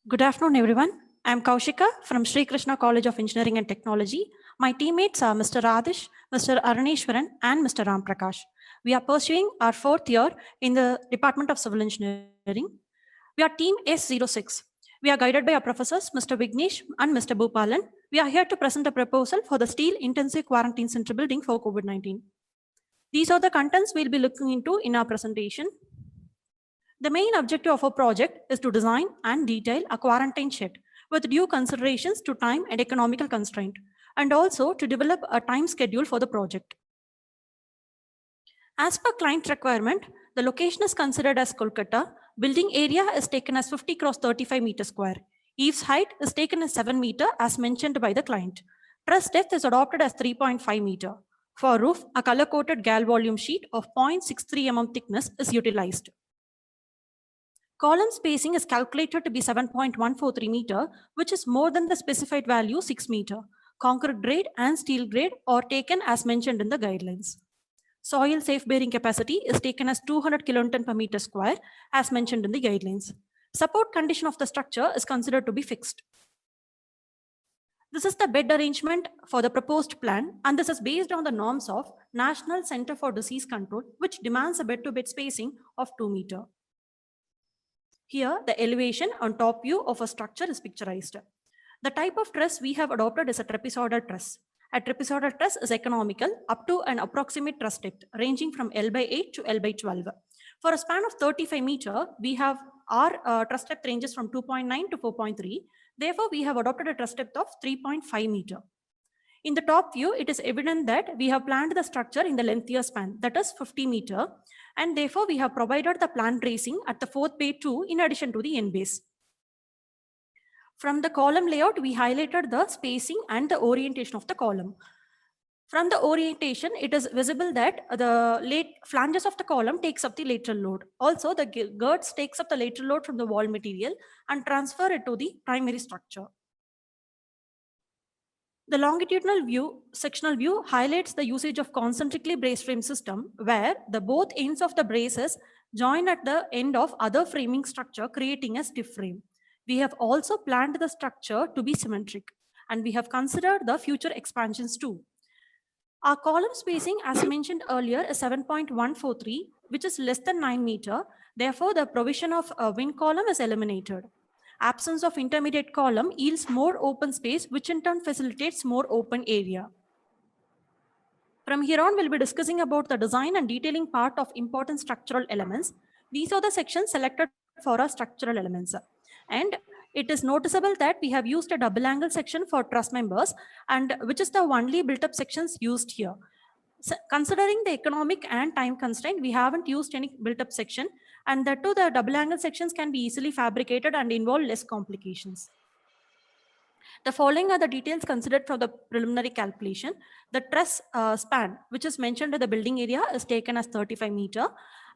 Good afternoon, everyone. I'm Kaushika from Sri Krishna College of Engineering and Technology. My teammates are Mr. Radish, Mr. Araneshwaran, and Mr. Ram Prakash. We are pursuing our fourth year in the Department of Civil Engineering. We are Team S06. We are guided by our professors, Mr. Vignesh and Mr. Bhupalan. We are here to present a proposal for the Steel Intensive Quarantine Center building for COVID-19. These are the contents we'll be looking into in our presentation. The main objective of our project is to design and detail a quarantine shed with due considerations to time and economical constraint, and also to develop a time schedule for the project. As per client requirement, the location is considered as Kolkata. Building area is taken as 50 cross 35 meter square. Eaves height is taken as 7 meter as mentioned by the client. Truss depth is adopted as 3.5 meter. For roof, a color-coated gal volume sheet of 0.63 mm thickness is utilized. Column spacing is calculated to be 7.143 meter, which is more than the specified value 6 meter. Concrete grade and steel grade are taken as mentioned in the guidelines. Soil safe bearing capacity is taken as 200 kilonewton per meter square as mentioned in the guidelines. Support condition of the structure is considered to be fixed. This is the bed arrangement for the proposed plan, and this is based on the norms of National Center for Disease Control, which demands a bed-to-bed spacing of 2 meter. Here, the elevation on top view of a structure is picturized. The type of truss we have adopted is a trapezoidal truss. A trapezoidal truss is economical up to an approximate truss depth ranging from L by 8 to L by 12. For a span of 35 meter, we have our truss depth ranges from 2.9 to 4.3. Therefore, we have adopted a truss depth of 3.5 meter. In the top view, it is evident that we have planned the structure in the lengthier span, that is 50 meter, and therefore we have provided the plan tracing at the fourth bay too in addition to the end base. From the column layout, we highlighted the spacing and the orientation of the column. From the orientation, it is visible that the flanges of the column takes up the lateral load. Also, the girts takes up the lateral load from the wall material and transfer it to the primary structure. The longitudinal view, sectional view highlights the usage of concentrically braced frame system where the both ends of the braces join at the end of other framing structure, creating a stiff frame. We have also planned the structure to be symmetric, and we have considered the future expansions too. Our column spacing, as mentioned earlier, is 7.143, which is less than 9 meter. Therefore, the provision of a wind column is eliminated. Absence of intermediate column yields more open space, which in turn facilitates more open area. From here on, we'll be discussing about the design and detailing part of important structural elements. These are the sections selected for our structural elements. And it is noticeable that we have used a double angle section for truss members, and which is the only built up sections used here. So, considering the economic and time constraint, we haven't used any built up section, and that too the double angle sections can be easily fabricated and involve less complications. The following are the details considered for the preliminary calculation. The truss span, which is mentioned in the building area, is taken as 35 meter,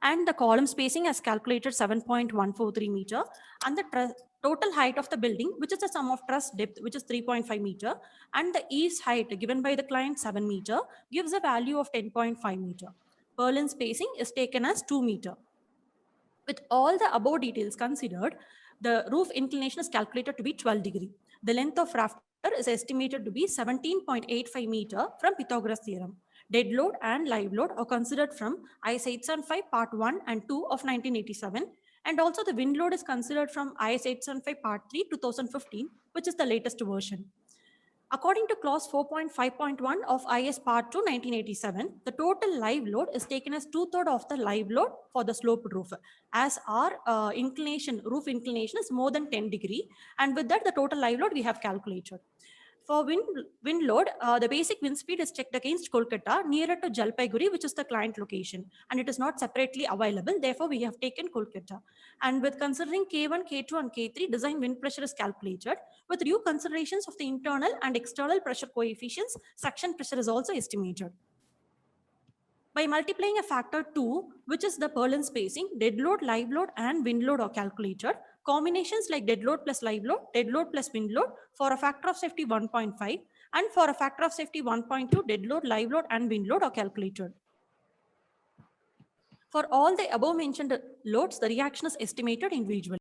and the column spacing as calculated 7.143 meter, and the total height of the building, which is the sum of truss depth, which is 3.5 meter, and the eaves height given by the client 7 meter, gives a value of 10.5 meter. Purlin spacing is taken as 2 meter. With all the above details considered, the roof inclination is calculated to be 12 degree. The length of rafter is estimated to be 17.85 meter from Pythagoras theorem. Dead load and live load are considered from IS 875 part 1 and 2 of 1987. And also the wind load is considered from IS 875 part 3 2015, which is the latest version. According to clause 4.5.1 of IS part 2 1987, the total live load is taken as 2/3 of the live load for the sloped roof, as our roof inclination is more than 10 degree, and with that the total live load we have calculated. For wind load, the basic wind speed is checked against Kolkata nearer to Jalpaiguri, which is the client location, and it is not separately available. Therefore, we have taken Kolkata. And with considering K1, K2, and K3, design wind pressure is calculated. With due considerations of the internal and external pressure coefficients, suction pressure is also estimated. By multiplying a factor 2, which is the Purlin spacing, dead load, live load, and wind load are calculated. Combinations like dead load plus live load, dead load plus wind load for a factor of safety 1.5, and for a factor of safety 1.2, dead load, live load, and wind load are calculated. For all the above mentioned loads, the reaction is estimated individually.